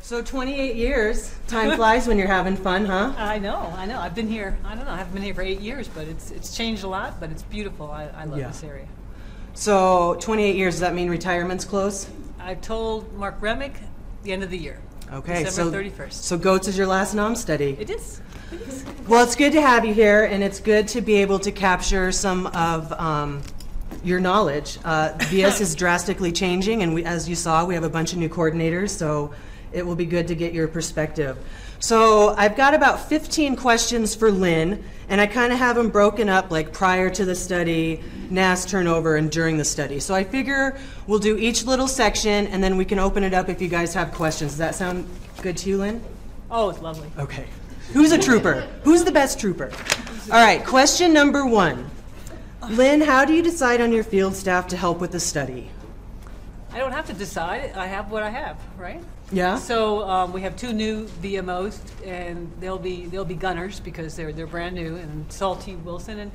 So 28 years. Time flies when you're having fun, huh? I know. I've been here, I don't know, I haven't been here for 8 years, but it's changed a lot, but it's beautiful. I love this area. So 28 years, does that mean retirement's close? I told Mark Remick the end of the year. Okay, December 31st. So GOATS is your last NAHMS study. It is. Well, it's good to have you here, and it's good to be able to capture some of your knowledge. VS is drastically changing, and as you saw, we have a bunch of new coordinators, so it will be good to get your perspective. So I've got about 15 questions for Lynn, and I kind of have them broken up like prior to the study, NAS turnover, and during the study. So I figure we'll do each little section, and then we can open it up if you guys have questions. Does that sound good to you, Lynn? Oh, it's lovely. Okay. Who's a trooper? Who's the best trooper? All right, question number 1. Lynn, how do you decide on your field staff to help with the study? I don't have to decide. I have what I have, right? Yeah. So we have 2 new VMOs, and they'll be gunners because they're brand new, and Salty Wilson,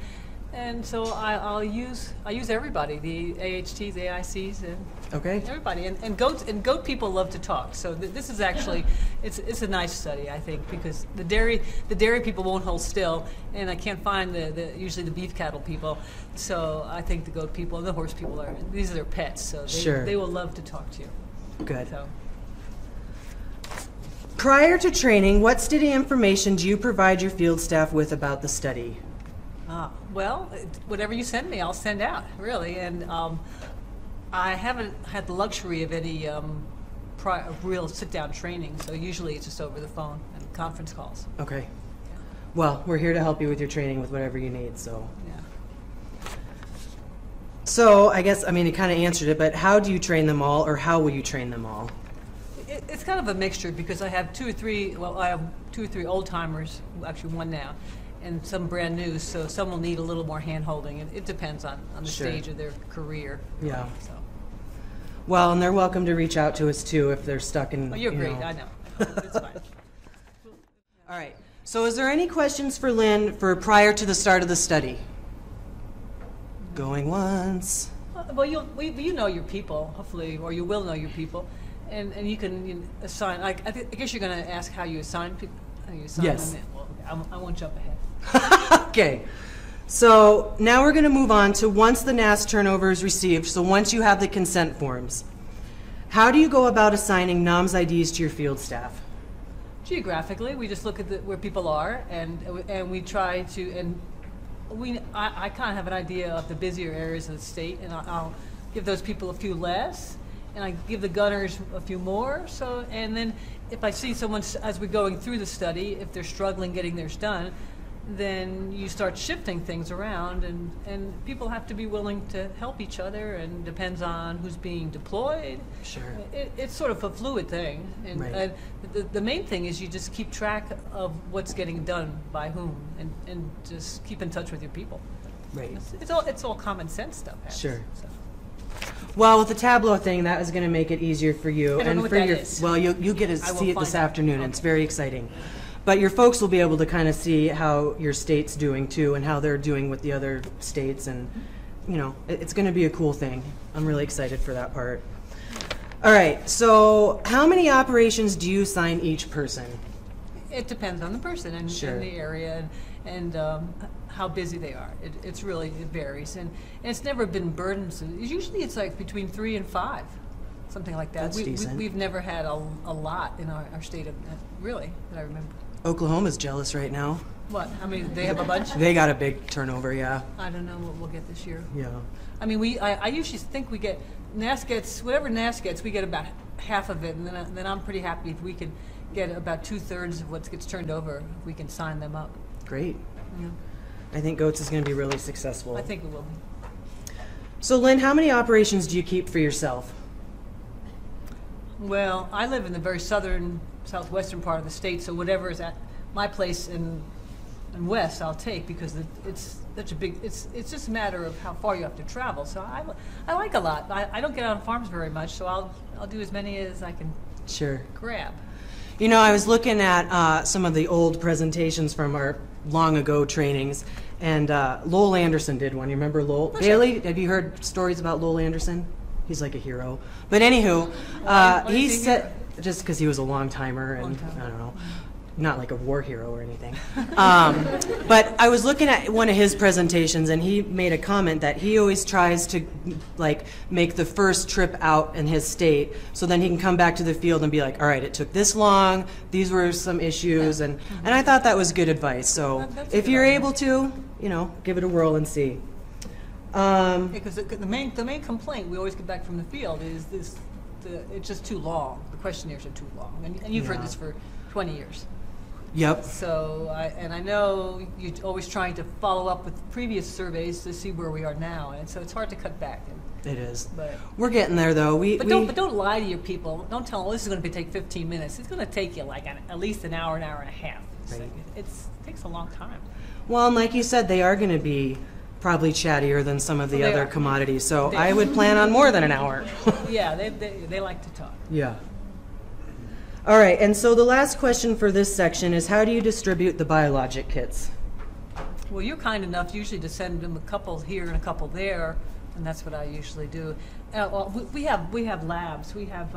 and so I'll use everybody, the AHTs, AICs, and everybody, and goat people love to talk. So this is actually it's a nice study, I think, because the dairy people won't hold still, and I can't find usually the beef cattle people. So I think the goat people and the horse people these are their pets, so they will love to talk to you. Good. So. Prior to training, what study information do you provide your field staff with about the study? Well, whatever you send me, I'll send out, really. And I haven't had the luxury of any real sit-down training, so usually it's just over the phone and conference calls. Okay. Yeah. Well, we're here to help you with your training with whatever you need, so. Yeah. So I guess, I mean, it kind of answered it, but how do you train them all, or how will you train them all? It's kind of a mixture because I have 2 or 3, well, I have 2 or 3 old-timers, actually 1 now, and some brand new, so some will need a little more hand-holding, and it depends on the stage of their career. Yeah. So. Well, and they're welcome to reach out to us, too, if they're stuck in, Oh, you're great, I know. It's fine. All right. So is there any questions for Lynn for prior to the start of the study? Going once. Well, you know your people, hopefully, or you will know your people. And you can assign, I guess you're going to ask how you assign people. Yes. Them in. Well, I won't jump ahead. Okay. So now we're going to move on to once the NAS turnover is received, so once you have the consent forms, how do you go about assigning NAHMS IDs to your field staff? Geographically, we just look at where people are, and we try to, and I kind of have an idea of the busier areas of the state, and I'll give those people a few less, and I give the gunners a few more. So, and then if I see someone as we're going through the study, if they're struggling getting theirs done, then you start shifting things around, and people have to be willing to help each other, and depends on who's being deployed. Sure. It's sort of a fluid thing, and, right. and the main thing is you just keep track of what's getting done by whom, and just keep in touch with your people. Right. It's all common sense stuff. Sure. So. Well, with the Tableau thing, that is going to make it easier for you. I don't know what that is. Well, you get to see it this afternoon. Okay. It's very exciting. But your folks will be able to kind of see how your state's doing too, and how they're doing with the other states, and you know, it's going to be a cool thing. I'm really excited for that part. All right, so how many operations do you assign each person? It depends on the person and, Sure. and the area and how busy they are. It varies, and it's never been burdensome. Usually it's like between 3 and 5, something like that. That's decent. We've never had a lot in our state of really that I remember. Oklahoma's jealous right now. What? I mean, they have a bunch. They got a big turnover, yeah. I don't know what we'll get this year. Yeah. I mean, I usually think we get NAS gets whatever NAS gets, we get about half of it, and then I'm pretty happy if we can get about 2/3 of what gets turned over. If we can sign them up. Great. Yeah. I think GOATS is going to be really successful. I think it will be. So, Lynn, how many operations do you keep for yourself? Well, I live in the very southwestern part of the state, so whatever is at my place in west, I'll take, because it's such a big. It's just a matter of how far you have to travel. So I like a lot. I don't get on farms very much, so I'll do as many as I can. Sure. Grab. You know, I was looking at some of the old presentations from our long ago trainings, and Lowell Anderson did one. You remember Lowell? Oh, Bailey, have you heard stories about Lowell Anderson? He's like a hero. But anywho, Why he is he said just because he was a long timer and Long time. I don't know, not like a war hero or anything. But I was looking at one of his presentations, and he made a comment that he always tries to like make the first trip out in his state, so then he can come back to the field and be like, all right, it took this long, these were some issues, and I thought that was good advice. So That's a if good you're idea. able to, you know, give it a whirl and see. Because the main complaint we always get back from the field is it's just too long. The questionnaires are too long, and you've heard Yeah. this for 20 years. Yep. So I know you're always trying to follow up with previous surveys to see where we are now, and so it's hard to cut back. It is. But We're getting there, though. But don't lie to your people. Don't tell them, this is going to take 15 minutes. It's going to take you like at least an hour and a half. So Right. it takes a long time. Well, and like you said, they are going to be probably chattier than some of the They other are. commodities. So They I are. would plan on more than an hour. Yeah, they like to talk. Yeah. All right, and so the last question for this section is, how do you distribute the biologic kits? Well, you're kind enough usually to send them a couple here and a couple there, and that's what I usually do. Well, we have labs. We have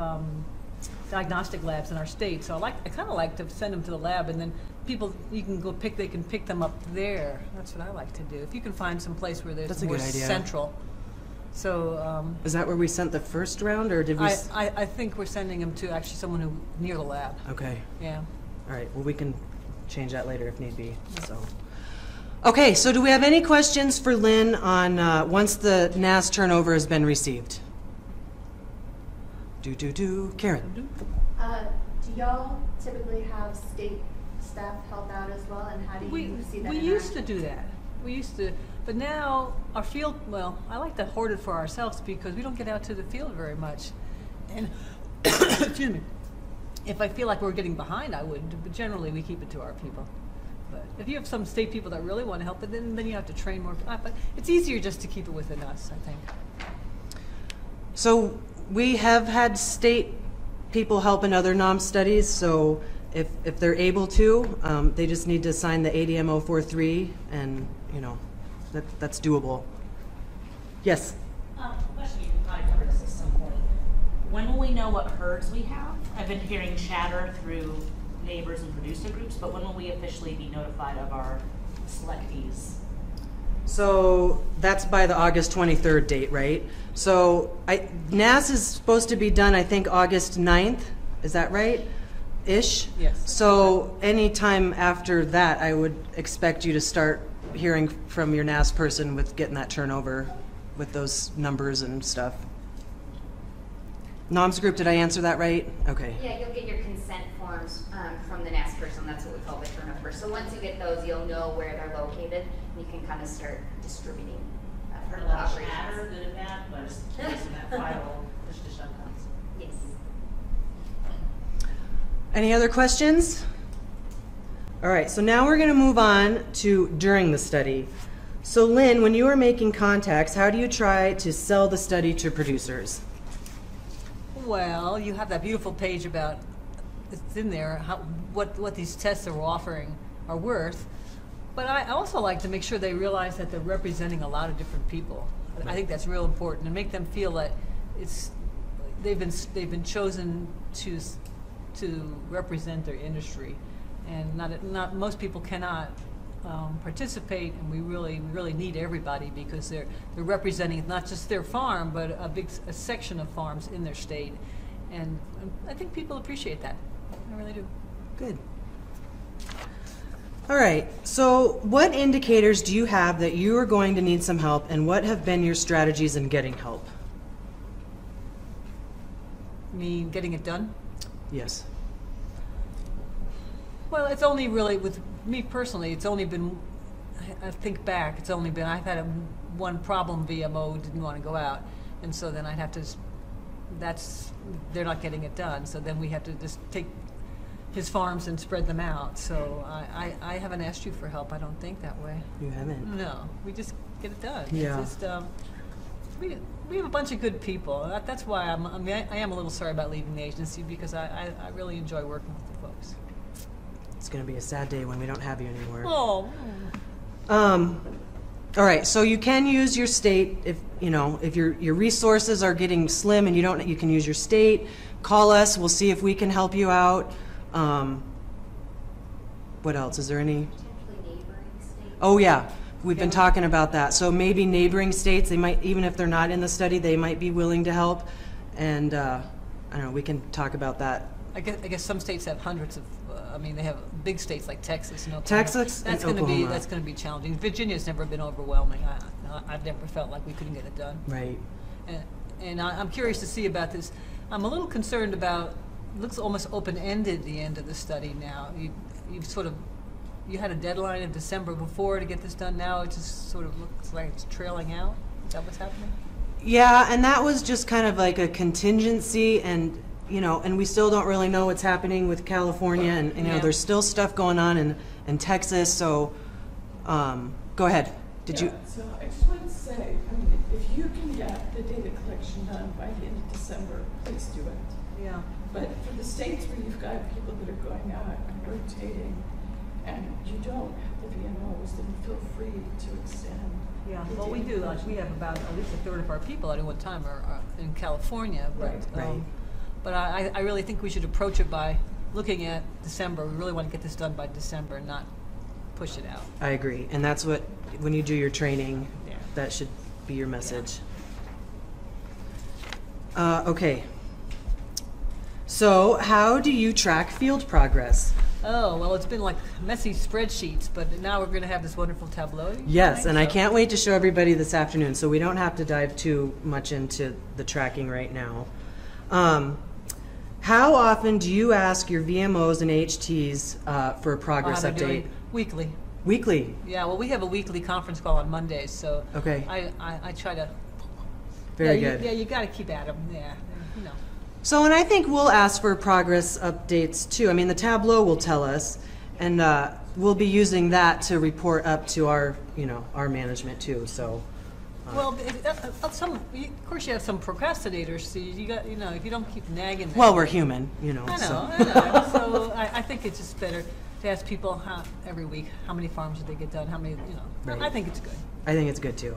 diagnostic labs in our state, so I kind of like to send them to the lab, and then people they can pick them up there. That's what I like to do. If you can find some place where there's That's a more good idea. central. So Is that where we sent the first round, or did we? I think we're sending them to actually someone who near the lab. Okay. Yeah. All right. Well, we can change that later if need be. So. Okay. So, do we have any questions for Lynn on once the NAS turnover has been received? Karen. Do y'all typically have state staff help out as well, and how do you see that? We used to do that. We used to, but now our field, well, I like to hoard it for ourselves because we don't get out to the field very much. And, excuse me, if I feel like we're getting behind, I would, but generally we keep it to our people. But if you have some state people that really want to help, then you have to train more. But it's easier just to keep it within us, I think. So we have had state people help in other NAHMS studies, so if they're able to, they just need to sign the ADM 043, and, you know, that's doable. Yes? Question, you can probably cover this at some point. When will we know what herds we have? I've been hearing chatter through neighbors and producer groups, but when will we officially be notified of our selectees? So that's by the August 23rd date, right? So NAS is supposed to be done, I think, August 9th. Is that right? Ish? Yes. So anytime after that, I would expect you to start hearing from your NAS person with getting that turnover with those numbers and stuff. NAHMS group, did I answer that right? Okay. Yeah, you'll get your consent forms from the NAS person. That's what we call the turnover. So once you get those, you'll know where they're located, and you can kind of start distributing I've heard a the lot of operations. chatter, good and bad, but it's curious in that final push to shove comes. Yes. Any other questions? All right, so now we're going to move on to during the study. So Lynn, when you are making contacts, how do you try to sell the study to producers? Well, you have that beautiful page about, it's in there, what these tests are offering are worth. But I also like to make sure they realize that they're representing a lot of different people. I think that's real important, and make them feel that they've been chosen to represent their industry, and not most people cannot participate, and we really need everybody because they're representing not just their farm, but a section of farms in their state, and I think people appreciate that. I really do. Good. All right, so what indicators do you have that you are going to need some help, and what have been your strategies in getting help? You mean getting it done? Yes. Well, it's only really, with me personally, it's only been, I think back, it's only been, I've had one problem VMO didn't want to go out, and so then I'd have to, they're not getting it done, so then we have to just take his farms and spread them out. So I haven't asked you for help, I don't think that way. You haven't? No, we just get it done. Yeah. It's just, we have a bunch of good people. That's why I am a little sorry about leaving the agency, because I really enjoy working with the folks. It's going to be a sad day when we don't have you anymore. Oh. All right, so you can use your state if your resources are getting slim and you can use your state. call us. We'll see if we can help you out. What else? Is there any? Potentially neighboring states. Oh yeah, we've been talking about that. So maybe neighboring states, they might, even if they're not in the study, they might be willing to help. And I don't know, we can talk about that. I guess some states have hundreds of. I mean, they have big states like Texas and Oklahoma. Texas and Oklahoma. That's going to be challenging. Virginia's never been overwhelming. I've never felt like we couldn't get it done. Right. And I'm curious to see about this. I'm a little concerned about. It looks almost open-ended. The end of the study now. You had a deadline of December before to get this done. Now it just sort of looks like it's trailing out. Is that what's happening? Yeah, and that was just kind of like a contingency, and and we still don't really know what's happening with California, and there's still stuff going on in Texas. So, go ahead. Did you? So I just wanted to say, I mean, if you can get the data collection done by the end of December, please do it. Yeah. But for the states where you've got people that are going out and rotating, and you don't have the VMOs, then feel free to extend. Yeah, the well, we data do. collection. We have about at least a third of our people at any one time are in California. But, Right. But I really think we should approach it by looking at December. We really want to get this done by December and not push it out. I agree, and that's what when you do your training, Yeah. that should be your message. Okay. So, how do you track field progress? Oh, well, it's been like messy spreadsheets, but now we're going to have this wonderful tableau. Yes, and I So- can't wait to show everybody this afternoon, so we don't have to dive too much into the tracking right now. How often do you ask your VMOs and AHTs for a progress I've been doing update? it weekly. Weekly? Yeah, well, we have a weekly conference call on Mondays, so Okay. I try to. Very yeah, good. You got to keep at them. Yeah, you know. So, and I think we'll ask for progress updates too. I mean, the Tableau will tell us, and we'll be using that to report up to our management too. So, Well, of course you have some procrastinators. So you got, if you don't keep nagging them. well, we're human, I know. So. I know. So I think it's just better to ask people every week how many farms did they get done, how many, Right. I think it's good. I think it's good too.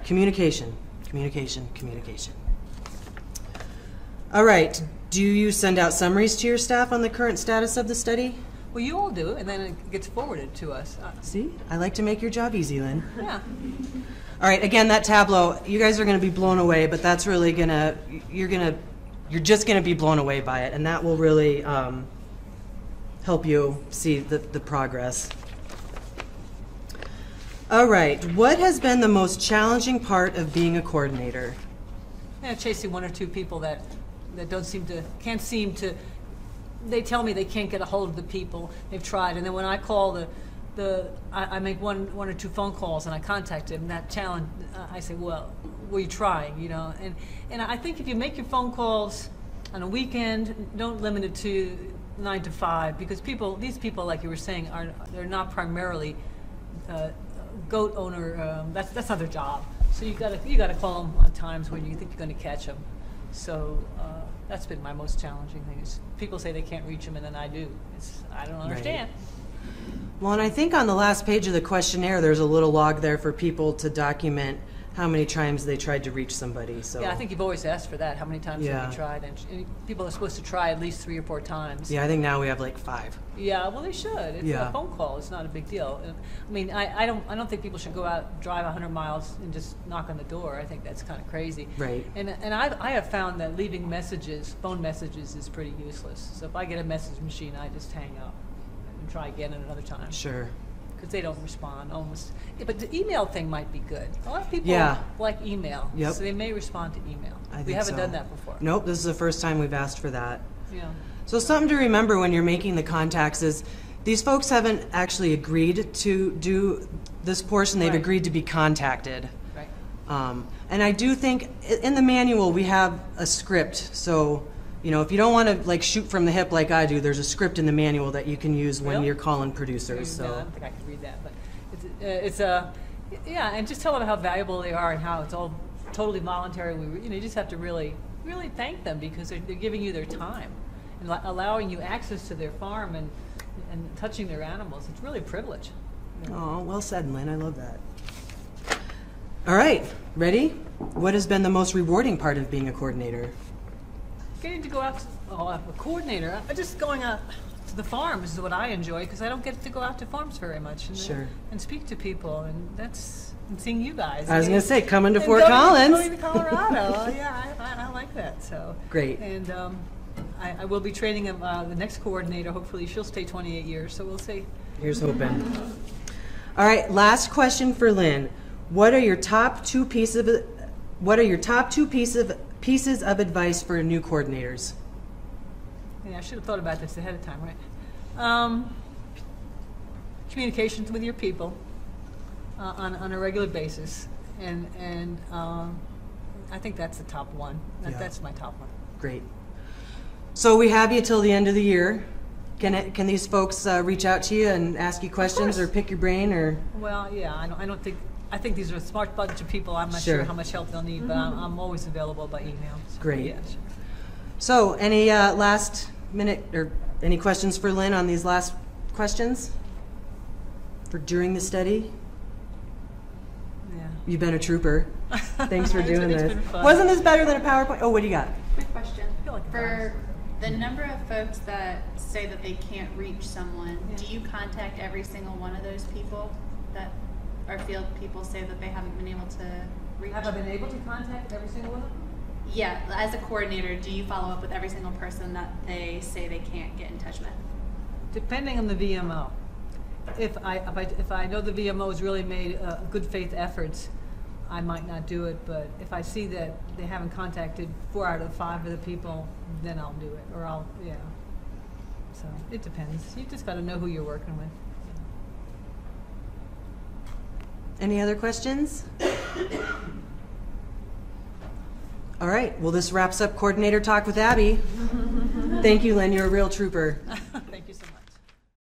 Communication, communication, communication. All right. Do you send out summaries to your staff on the current status of the study? Well, you all do, and then it gets forwarded to us. See, I like to make your job easy, Lynn. Yeah. All right, again, that Tableau, you guys are going to be blown away, but that's really you're just going to be blown away by it, and that will really help you see the progress. All right, what has been the most challenging part of being a coordinator? Chasing one or two people that can't seem to, they tell me they can't get a hold of the people, they've tried, and then when I call I make one or two phone calls and I contact them, that challenge, I say, well, were you trying, and I think if you make your phone calls on a weekend, don't limit it to 9 to 5, because these people, like you were saying, they're not primarily goat owner, that's not their job. So you gotta call them on times when you think you're going to catch them. So that's been my most challenging thing. Is people say they can't reach them, and then I do. I don't understand. Well, and I think on the last page of the questionnaire, there's a little log there for people to document how many times they tried to reach somebody. So yeah, I think you've always asked for that. How many times Yeah. have you tried? And people are supposed to try at least 3 or 4 times. yeah, I think now we have like 5. Yeah, well, they should. It's Yeah. a phone call. It's not a big deal. I mean, I don't think people should go out, drive 100 miles, and just knock on the door. I think that's kind of crazy. Right. And I have found that leaving phone messages, is pretty useless. So if I get a message machine, I just hang up and try again at another time. Sure. Because they don't respond almost. Yeah, but the email thing might be good. A lot of people Yeah. like email, Yep. so they may respond to email. I We think haven't so. done that before. Nope, this is the first time we've asked for that. Yeah. So something to remember when you're making the contacts is these folks haven't actually agreed to do this portion. They've Right. agreed to be contacted. Right. And I do think in the manual we have a script. So, if you don't want to like shoot from the hip like I do, there's a script in the manual that you can use when Really? you're calling producers. No, I So, don't think I could read that, but yeah, and just tell them how valuable they are and how it's all totally voluntary. You just have to really, really thank them because they're giving you their time and allowing you access to their farm and touching their animals. It's really a privilege. oh, well said, Lynn. I love that. All right, ready? What has been the most rewarding part of being a coordinator? getting to go out to, I'm a coordinator. Just going out to the farms is what I enjoy because I don't get to go out to farms very much and speak to people, and that's and seeing you guys. I was going to say, coming to and Fort Collins. Going to Colorado. Yeah, I like that. So great. And I will be training the next coordinator. Hopefully, she'll stay 28 years. So we'll see. Here's hoping. All right, last question for Lynn. What are your top two pieces of advice for new coordinators? Yeah, I should have thought about this ahead of time, right? Communications with your people on a regular basis, and I think that's the top one. That's my top one. Great. So we have you till the end of the year. Can these folks reach out to you and ask you questions or pick your brain or? Well, yeah, I think these are a smart bunch of people. I'm not sure how much help they'll need, but I'm always available by email. So, great. Yeah, sure. So any last minute or any questions for Lynn on these last questions for during the study? Yeah. You've been a trooper. Thanks for doing It's this. been fun. Wasn't this better than a PowerPoint? Oh, what do you got? Quick question. I feel like For the number of folks that say that they can't reach someone, Yeah. do you contact every single one of those people that our field people say that they haven't been able to reach? Have I been able to contact every single one of them? Yeah, as a coordinator, do you follow up with every single person that they say they can't get in touch with? Depending on the VMO. If I know the VMO has really made good faith efforts, I might not do it, but if I see that they haven't contacted 4 out of 5 of the people, then I'll do it, or so it depends. You just got to know who you're working with. Any other questions? All right, well, this wraps up Coordinator Talk with Abby. Thank you, Lynn, you're a real trooper.